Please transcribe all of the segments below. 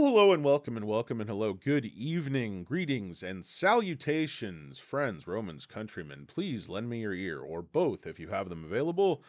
Hello and welcome and hello. Good evening, greetings and salutations, friends, Romans, countrymen. Please lend me your ear or both if you have them available.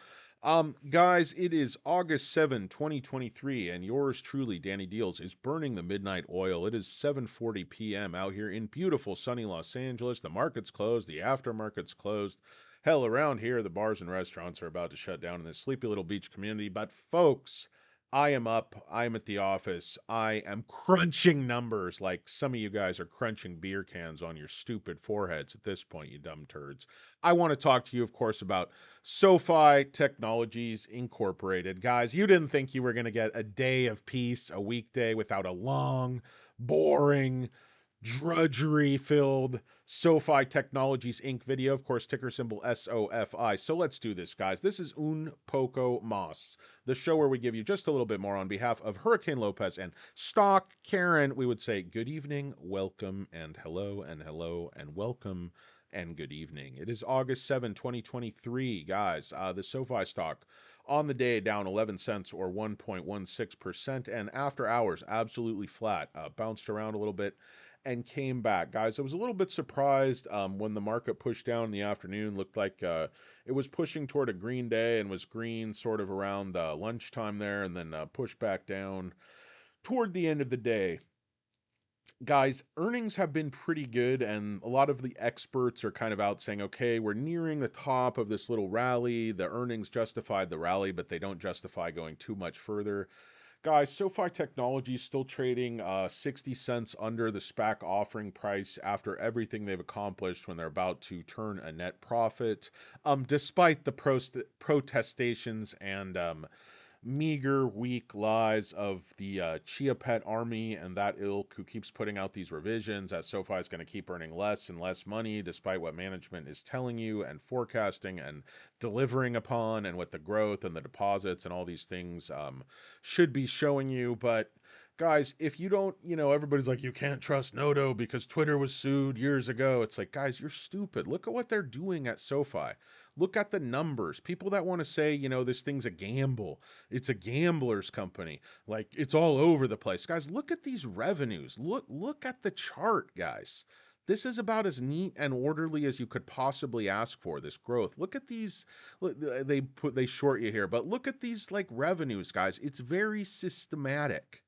Guys, it is August 7, 2023, and yours truly, Danny Deals, is burning the midnight oil. It is 7:40 p.m. out here in beautiful sunny Los Angeles. The market's closed, the aftermarket's closed. Hell, around here, the bars and restaurants are about to shut down in this sleepy little beach community. But folks, I am up. I'm at the office. I am crunching numbers like some of you guys are crunching beer cans on your stupid foreheads at this point, you dumb turds. I want to talk to you, of course, about SoFi Technologies Incorporated. Guys, you didn't think you were going to get a day of peace, a weekday, without a long, boring, drudgery filled SoFi Technologies Inc. video. Of course, ticker symbol SOFI. So let's do this, guys. This is Un Poco Mas, the show where we give you just a little bit more on behalf of Hurricane Lopez and Stock Karen. We would say good evening, welcome, and hello, and welcome, and good evening. It is August 7, 2023, guys. The SoFi stock on the day down 11 cents or 1.16%, and after hours, absolutely flat. Bounced around a little bit and came back. Guys, I was a little bit surprised when the market pushed down in the afternoon. Looked like it was pushing toward a green day and was green sort of around lunchtime there, and then pushed back down toward the end of the day. Guys, earnings have been pretty good, and a lot of the experts are kind of out saying, okay, we're nearing the top of this little rally. The earnings justified the rally, but they don't justify going too much further. Guys, SoFi Technology is still trading 60 cents under the SPAC offering price after everything they've accomplished when they're about to turn a net profit, despite the protestations and meager, weak lies of the Chia Pet army and that ilk who keeps putting out these revisions that SoFi is going to keep earning less and less money despite what management is telling you and forecasting and delivering upon and what the growth and the deposits and all these things should be showing you. But guys, if you don't, everybody's like, you can't trust Noto because Twitter was sued years ago. It's like, guys, you're stupid. Look at what they're doing at SoFi. Look at the numbers. People that want to say, this thing's a gamble, it's a gambler's company. Like it's all over the place. Guys, look at these revenues. Look at the chart, guys. This is about as neat and orderly as you could possibly ask for, this growth. Look at these. They short you here, but look at these like revenues, guys. It's very systematic.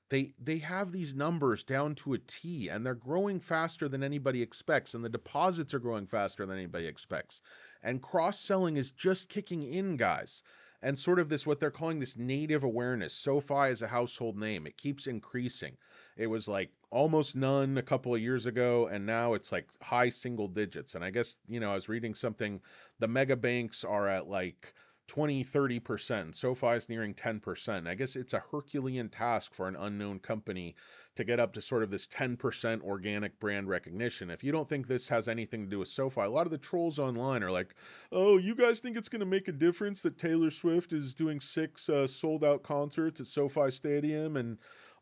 They have these numbers down to a T, and they're growing faster than anybody expects, and the deposits are growing faster than anybody expects. And cross-selling is just kicking in, guys. And sort of this, what they're calling this native awareness. SoFi is a household name. It keeps increasing. It was like almost none a couple of years ago, and now it's like high single digits. And I guess, I was reading something, the mega banks are at like 20-30%. SoFi is nearing 10%. I guess it's a Herculean task for an unknown company to get up to sort of this 10% organic brand recognition. If you don't think this has anything to do with SoFi, a lot of the trolls online are like, oh, you guys think it's going to make a difference that Taylor Swift is doing 6 sold out concerts at SoFi Stadium and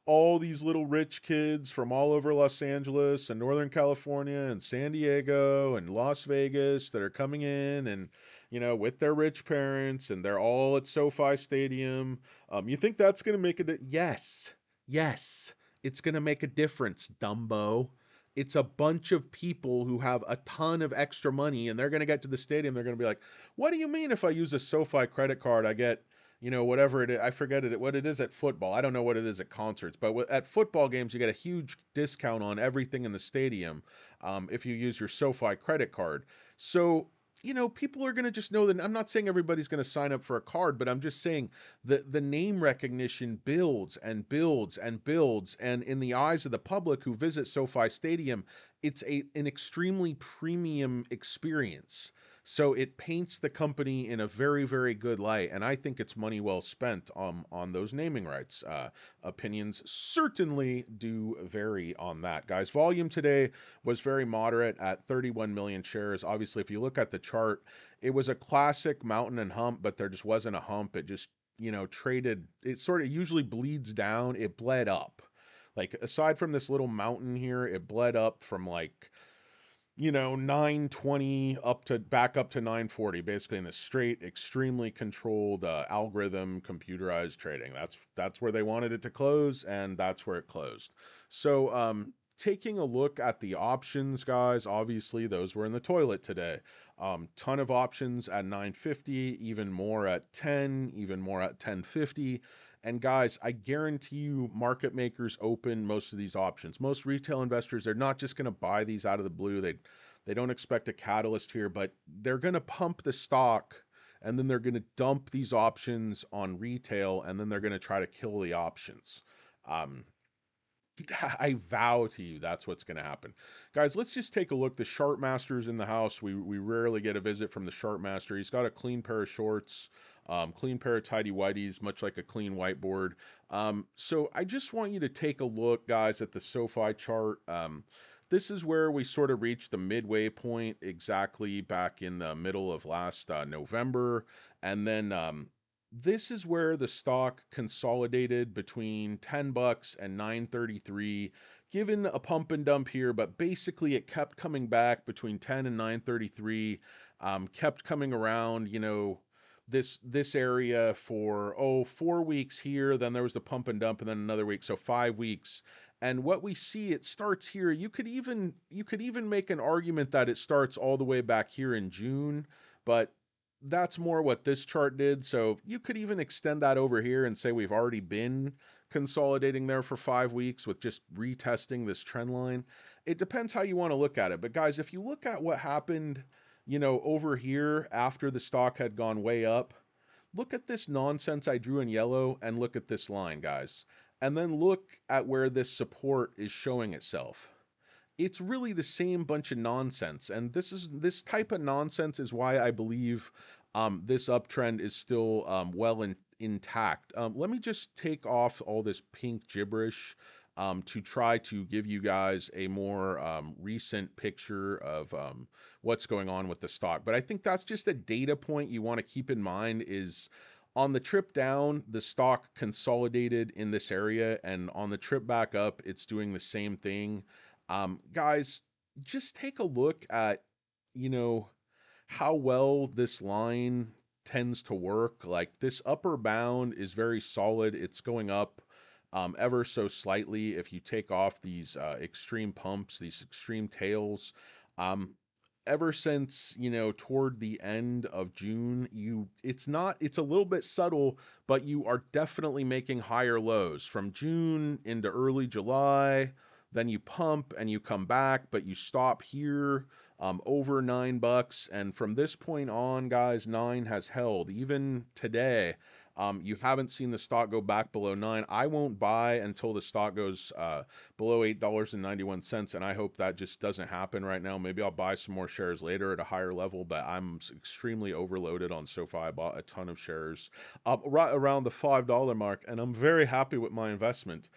all these little rich kids from all over Los Angeles and Northern California and San Diego and Las Vegas that are coming in and, with their rich parents and they're all at SoFi Stadium. You think that's going to make yes, yes, it's going to make a difference, Dumbo. It's a bunch of people who have a ton of extra money and they're going to get to the stadium. They're going to be like, what do you mean if I use a SoFi credit card, I get whatever it is. I forget what it is at football. I don't know what it is at concerts, but at football games, you get a huge discount on everything in the stadium if you use your SoFi credit card. So, people are going to just know that. I'm not saying everybody's going to sign up for a card, but I'm just saying that the name recognition builds and builds and builds. And in the eyes of the public who visit SoFi Stadium, it's an extremely premium experience. So it paints the company in a very, very good light, and I think it's money well spent on those naming rights. Opinions certainly do vary on that, guys. Volume today was very moderate at 31 million shares. Obviously, if you look at the chart, it was a classic mountain and hump, but there just wasn't a hump. It just, traded. It sort of usually bleeds down. It bled up. Like, aside from this little mountain here, it bled up from like 920 up to back up to 940, basically in the straight, extremely controlled algorithm computerized trading. That's where they wanted it to close, and that's where it closed. So taking a look at the options, guys, obviously those were in the toilet today. Ton of options at 950, even more at 10, even more at 1050. And guys, I guarantee you, market makers open most of these options. Most retail investors, they're not just going to buy these out of the blue. They don't expect a catalyst here, but they're going to pump the stock, and then they're going to dump these options on retail, and then they're going to try to kill the options. Um, I vow to you that's what's going to happen. Guys, let's just take a look. The SHARTmaster's in the house. We rarely get a visit from the SHARTmaster. He's got a clean pair of shorts, clean pair of tidy whities, much like a clean whiteboard. So I just want you to take a look, guys, at the SoFi chart. This is where we sort of reached the midway point exactly back in the middle of last November. And then this is where the stock consolidated between 10 bucks and 933, given a pump and dump here, but basically it kept coming back between 10 and 933, kept coming around, this area for 4 weeks here, then there was the pump and dump, and then another week, so 5 weeks. And what we see, it starts here. You could even make an argument that it starts all the way back here in June, but that's more what this chart did. So you could even extend that over here and say we've already been consolidating there for 5 weeks with just retesting this trend line. It depends how you want to look at it. But guys, if you look at what happened, over here after the stock had gone way up, look at this nonsense I drew in yellow and look at this line, guys. And then look at where this support is showing itself. It's really the same bunch of nonsense, and this type of nonsense is why I believe this uptrend is still intact. Let me just take off all this pink gibberish to try to give you guys a more recent picture of what's going on with the stock. But I think that's just a data point you want to keep in mind is on the trip down, the stock consolidated in this area, and on the trip back up, it's doing the same thing. Guys, just take a look at, you know, how well this line tends to work. Like this upper bound is very solid. It's going up ever so slightly if you take off these extreme pumps, these extreme tails. Um, Ever since toward the end of June, it's a little bit subtle, but you are definitely making higher lows from June into early July. Then you pump and you come back, but you stop here over $9. And from this point on, guys, nine has held even today. You haven't seen the stock go back below nine. I won't buy until the stock goes below $8.91, and I hope that just doesn't happen right now. Maybe I'll buy some more shares later at a higher level, but I'm extremely overloaded on SoFi. I bought a ton of shares right around the $5 mark, and I'm very happy with my investment.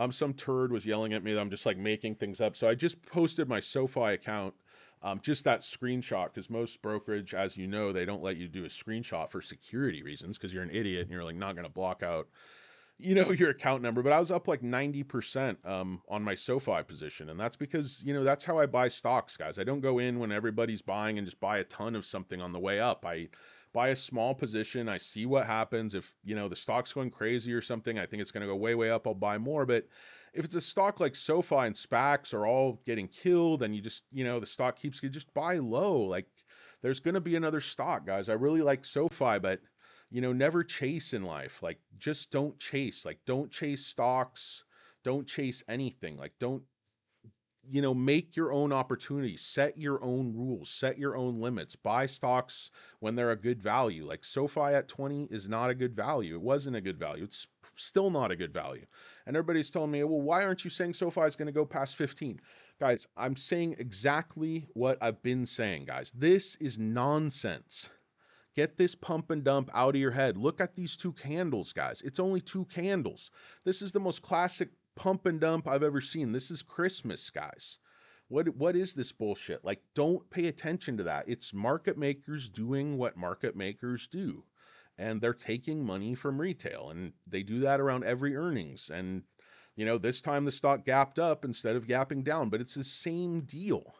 Some turd was yelling at me that I'm just like making things up, so I just posted my SoFi account. Just that screenshot, because most brokerage, as you know, they don't let you do a screenshot for security reasons because you're an idiot and you're like not going to block out your account number. But I was up like 90% on my SoFi position, and that's because that's how I buy stocks, guys. I don't go in when everybody's buying and just buy a ton of something on the way up. I buy a small position. I see what happens. If the stock's going crazy or something, I think it's going to go way up, I'll buy more. But if it's a stock like SoFi and SPACs are all getting killed and you just the stock keeps, you just buy low. Like there's going to be another stock, guys. I really like SoFi, but never chase in life. Like just don't chase. Like don't chase stocks. Don't chase anything. Like don't make your own opportunities, set your own rules, set your own limits, buy stocks when they're a good value. Like SoFi at 20 is not a good value. It wasn't a good value. It's still not a good value. And everybody's telling me, well, why aren't you saying SoFi is going to go past 15? Guys, I'm saying exactly what I've been saying, guys. This is nonsense. Get this pump and dump out of your head. Look at these two candles, guys. It's only two candles. This is the most classic pump and dump I've ever seen. This is Christmas, guys. What is this bullshit? Like, don't pay attention to that. It's market makers doing what market makers do. And they're taking money from retail. And they do that around every earnings. And, this time the stock gapped up instead of gapping down. But it's the same deal.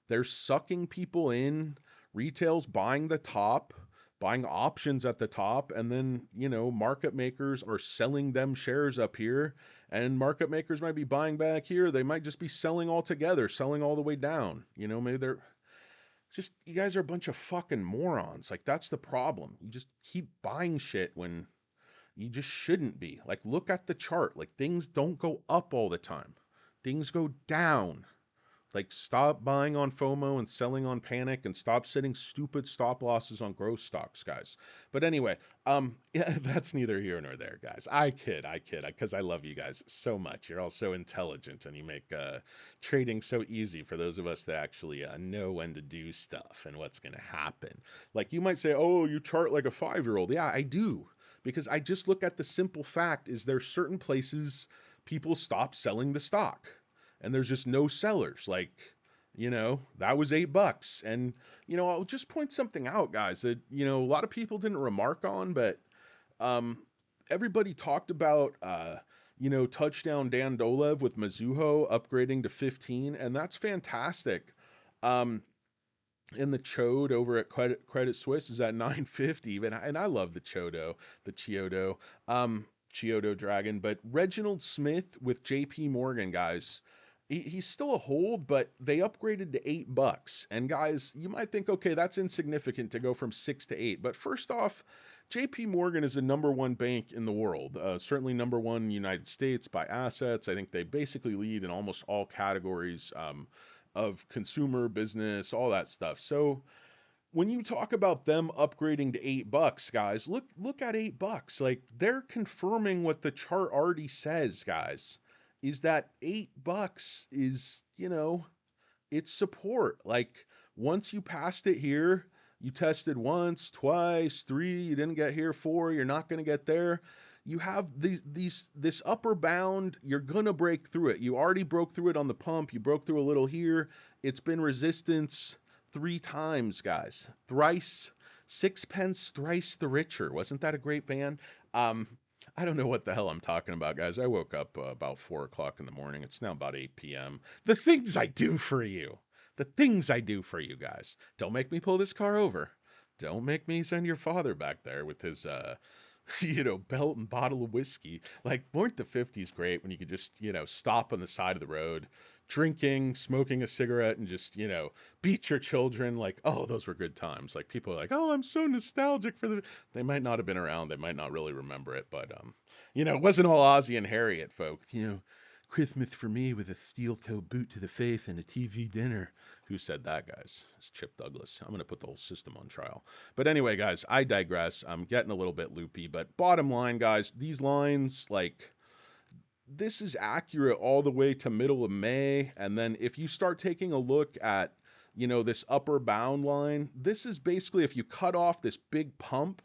They're sucking people in. Retail's buying the top, buying options at the top, and then, market makers are selling them shares up here. And market makers might be buying back here. They might just be selling altogether, selling all the way down. Maybe they're just, you guys are a bunch of fucking morons. Like, that's the problem. You just keep buying shit when you just shouldn't be. Like, look at the chart. Like, things don't go up all the time, things go down. Like, stop buying on FOMO and selling on panic, and stop setting stupid stop losses on growth stocks, guys. But anyway, yeah, that's neither here nor there, guys. I kid, because I love you guys so much. You're all so intelligent, and you make trading so easy for those of us that actually know when to do stuff and what's going to happen. Like, you might say, oh, you chart like a 5-year-old. Yeah, I do. Because I just look at the simple fact is there's certain places people stop selling the stock, and there's just no sellers. Like, that was $8. And, I'll just point something out, guys, that, a lot of people didn't remark on, but um, everybody talked about, touchdown Dan Dolev with Mizuho upgrading to 15, and that's fantastic. Um, and the chode over at Credit Suisse is at 950, and I love the Chiodo, Chiodo Dragon. But Reginald Smith with JP Morgan, guys, he's still a hold, but they upgraded to $8. And guys, you might think, okay, that's insignificant to go from 6 to 8. But first off, JP Morgan is the number one bank in the world, certainly number one in the United States by assets. I think they basically lead in almost all categories of consumer business, all that stuff. So when you talk about them upgrading to $8, guys, look at $8. Like, they're confirming what the chart already says, guys, is that $8 is, it's support. Like, once you passed it here, you tested once, twice, three, you didn't get here, four, you're not going to get there. You have this upper bound, you're going to break through it. You already broke through it on the pump, you broke through a little here. It's been resistance 3 times, guys. Thrice, sixpence, thrice the richer. Wasn't that a great band? I don't know what the hell I'm talking about, guys. I woke up about 4 o'clock in the morning. It's now about 8 p.m. The things I do for you. The things I do for you guys. Don't make me pull this car over. Don't make me send your father back there with his, belt and bottle of whiskey. Like, weren't the 50s great when you could just, stop on the side of the road, drinking, smoking a cigarette, and just, beat your children? Like, oh, those were good times. Like, people are like, oh, I'm so nostalgic for the. They might not have been around. They might not really remember it, but, it wasn't all Ozzy and Harriet, folk. Christmas for me with a steel-toe boot to the face and a TV dinner. Who said that, guys? It's Chip Douglas. I'm going to put the whole system on trial. But anyway, guys, I digress. I'm getting a little bit loopy. But bottom line, guys, these lines, like, this is accurate all the way to middle of May. And then if you start taking a look at, this upper bound line, this is basically if you cut off this big pump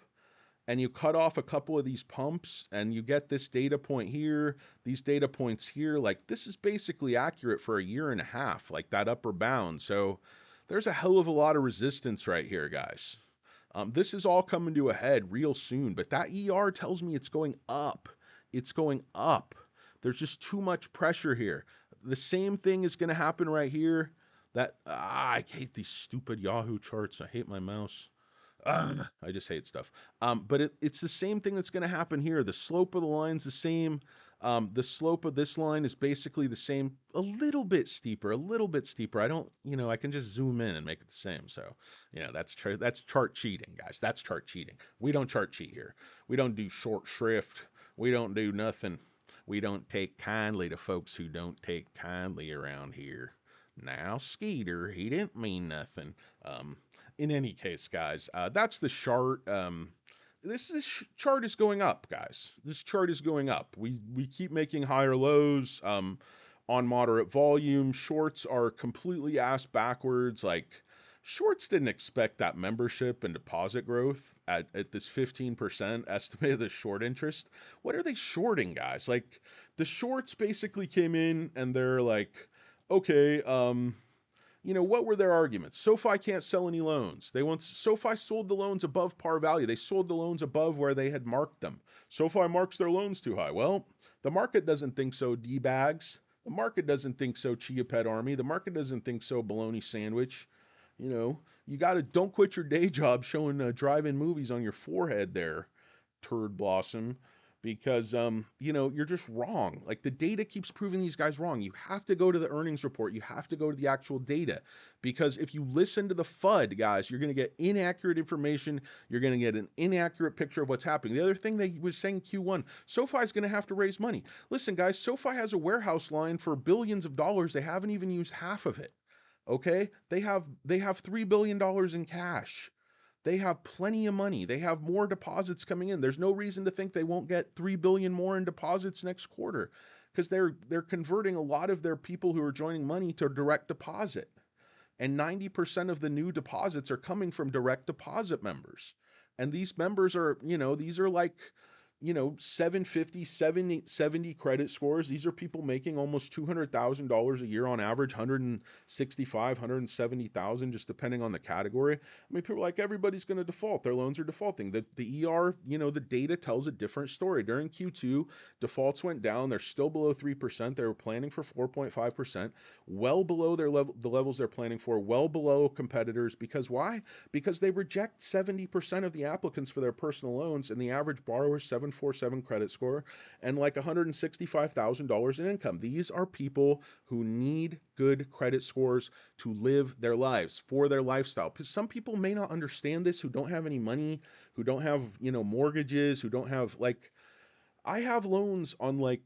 and you cut off a couple of these pumps and you get this data point here, these data points here, like, this is basically accurate for a year and a half, like that upper bound. So there's a hell of a lot of resistance right here, guys. This is all coming to a head real soon, but that ER tells me it's going up. It's going up. There's just too much pressure here. The same thing is going to happen right here. I hate these stupid Yahoo charts. I hate my mouse. I just hate stuff. But it's the same thing that's going to happen here. The slope of the line's the same. The slope of this line is basically the same, a little bit steeper, a little bit steeper. I don't, I can just zoom in and make it the same. So, that's chart cheating, guys. That's chart cheating. We don't chart cheat here. We don't do short shrift. We don't do nothing. We don't take kindly to folks who don't take kindly around here. Now, Skeeter, he didn't mean nothing. In any case, guys, that's the chart. This chart is going up, guys. This chart is going up. We keep making higher lows on moderate volume. Shorts are completely ass backwards. Like, shorts didn't expect that membership and deposit growth at this 15% estimated as short interest. What are they shorting, guys? Like, the shorts basically came in and they're like, okay, what were their arguments? SoFi can't sell any loans. SoFi sold the loans above par value. They sold the loans above where they had marked them. SoFi marks their loans too high. Well, the market doesn't think so, D-bags. The market doesn't think so, Chia Pet Army. The market doesn't think so, Bologna Sandwich. You know, you got to don't quit your day job showing drive-in movies on your forehead there, turd blossom, because you're just wrong. Like the data keeps proving these guys wrong. You have to go to the earnings report. You have to go to the actual data, because if you listen to the FUD, guys, you're going to get inaccurate information. You're going to get an inaccurate picture of what's happening. The other thing they was saying Q1, SoFi is going to have to raise money. Listen, guys, SoFi has a warehouse line for billions of dollars. They haven't even used half of it. Okay, they have $3 billion in cash. They have plenty of money. They have more deposits coming in. There's no reason to think they won't get 3 billion more in deposits next quarter, because they're converting a lot of their people who are joining money to direct deposit. And 90% of the new deposits are coming from direct deposit members. And these members are, these are like, 750, 70 credit scores. These are people making almost $200,000 a year on average, 165, 170,000, just depending on the category. I mean, people are like, everybody's going to default. Their loans are defaulting. The ER, the data tells a different story. During Q2, defaults went down. They're still below 3%. They were planning for 4.5%, well below the levels they're planning for, well below competitors. Because why? Because they reject 70% of the applicants for their personal loans, and the average borrower is 747 credit score and like $165,000 in income. These are people who need good credit scores to live their lives, for their lifestyle. Because some people may not understand this, who don't have any money, who don't have, mortgages, who don't have like, I have loans on like,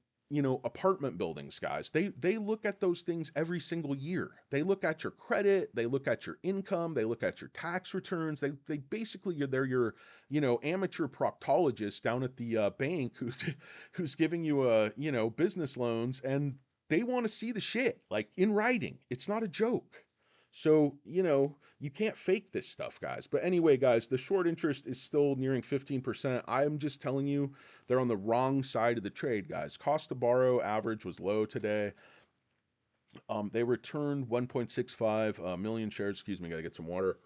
apartment buildings, guys. They look at those things every single year. They look at your credit, they look at your income, they look at your tax returns. They basically, they're your, amateur proctologist down at the bank who's giving you business loans, and they want to see the shit like in writing. It's not a joke. So, you can't fake this stuff, guys. But anyway, guys, the short interest is still nearing 15%. I'm just telling you, they're on the wrong side of the trade, guys. Cost to borrow average was low today. They returned 1.65 million shares. Excuse me, gotta get some water.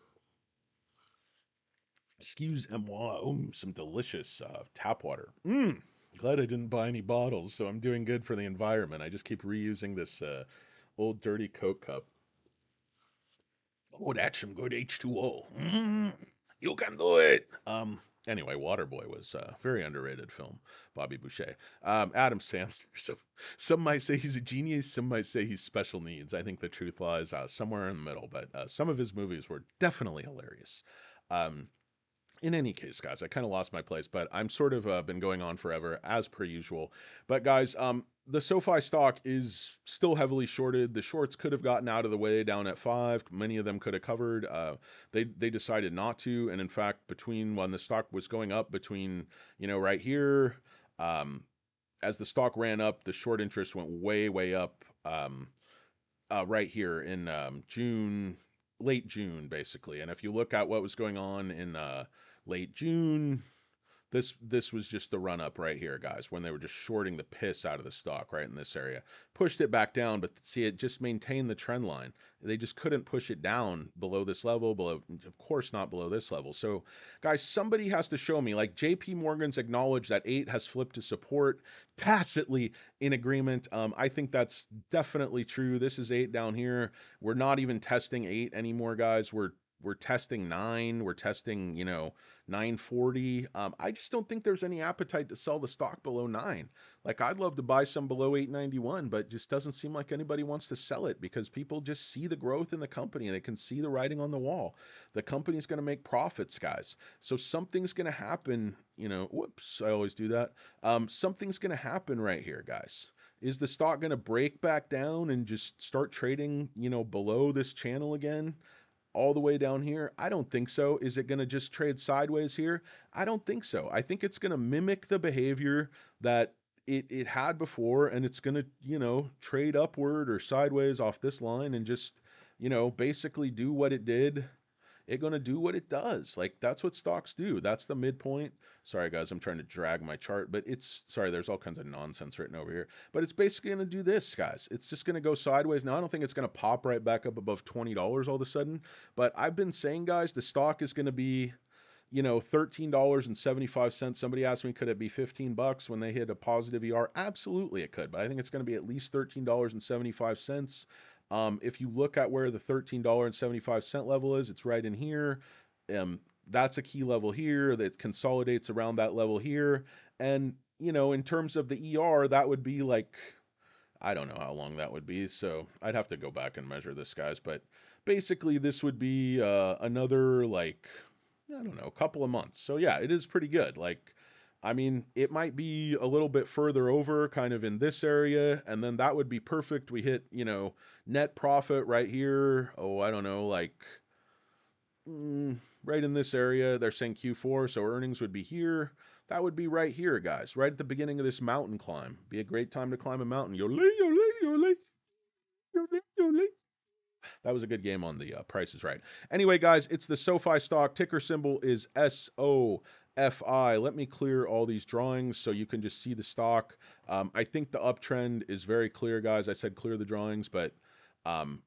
Excuse-moi. Some delicious tap water. Glad I didn't buy any bottles, so I'm doing good for the environment. I just keep reusing this old dirty Coke cup. Oh, that's some good H2O. You can do it. Anyway, Waterboy was a very underrated film. Bobby Boucher. Adam Sandler. Some might say he's a genius. Some might say he's special needs. I think the truth lies somewhere in the middle. But some of his movies were definitely hilarious. Um, in any case, guys, I kind of lost my place, but I'm sort of been going on forever as per usual. But guys, the SoFi stock is still heavily shorted. The shorts could have gotten out of the way down at 5. Many of them could have covered. They decided not to, and in fact, between when the stock was going up, between right here, as the stock ran up, the short interest went way up. Right here in June, late June, basically. And if you look at what was going on in late June, this was just the run up right here, guys, when they were just shorting the piss out of the stock right in this area. Pushed it back down, but see, it just maintained the trend line. They just couldn't push it down below this level, of course, not below this level. So, guys, somebody has to show me. Like JP Morgan's acknowledged that 8 has flipped to support tacitly in agreement. I think that's definitely true. This is 8 down here. We're not even testing 8 anymore, guys. We're testing 9. We're testing, 940. I just don't think there's any appetite to sell the stock below 9. Like, I'd love to buy some below 891, but just doesn't seem like anybody wants to sell it, because people just see the growth in the company. They can see the writing on the wall. The company's going to make profits, guys. So something's going to happen. Whoops, I always do that. Something's going to happen right here, guys. Is the stock going to break back down and just start trading, below this channel again? All the way down here? I don't think so. Is it going to just trade sideways here? I don't think so. I think it's going to mimic the behavior that it had before, and it's going to, trade upward or sideways off this line and just, basically do what it did. It's going to do what it does. Like, that's what stocks do. That's the midpoint. Sorry, guys, I'm trying to drag my chart, but sorry, there's all kinds of nonsense written over here. But it's basically going to do this, guys. It's just going to go sideways. Now, I don't think it's going to pop right back up above $20 all of a sudden, but I've been saying, guys, the stock is going to be $13.75. Somebody asked me, could it be 15 bucks when they hit a positive ER? Absolutely, it could, but I think it's going to be at least $13.75. If you look at where the $13.75 level is, it's right in here. That's a key level here that consolidates around that level here. And, in terms of the ER, that would be like, I don't know how long that would be, so I'd have to go back and measure this, guys. But basically, this would be another, like, I don't know, a couple of months. So yeah, it is pretty good. Like, I mean, it might be a little bit further over, kind of in this area, and then that would be perfect. We hit, net profit right here. Oh, I don't know, like, right in this area. They're saying Q4, so earnings would be here. That would be right here, guys, right at the beginning of this mountain climb. Be a great time to climb a mountain. Yole, yole, yole, yole, yole. That was a good game on the Price is Right. Anyway, guys, it's the SoFi stock. Ticker symbol is SOFI. Let me clear all these drawings so you can just see the stock. I think the uptrend is very clear, guys. I said clear the drawings, but um,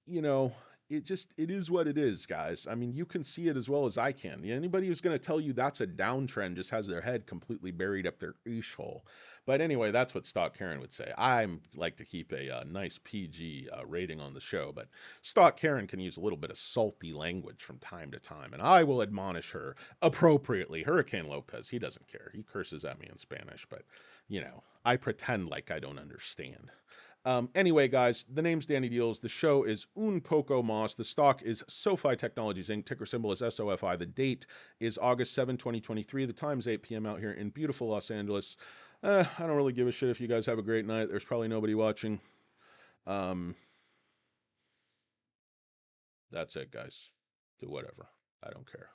you know, it is what it is, guys. I mean, you can see it as well as I can. Anybody who's going to tell you that's a downtrend just has their head completely buried up their ish hole. But anyway, that's what Stock Karen would say. I like to keep a nice PG rating on the show, but Stock Karen can use a little bit of salty language from time to time, and I will admonish her appropriately. Hurricane Lopez, he doesn't care. He curses at me in Spanish, but, I pretend like I don't understand. Anyway, guys, the name's Danny Deals. The show is Un Poco Mas. The stock is SoFi Technologies Inc. Ticker symbol is SOFI. The date is August 7, 2023. The time's 8 p.m. out here in beautiful Los Angeles. I don't really give a shit if you guys have a great night. There's probably nobody watching. Um, that's it, guys. Do whatever. I don't care.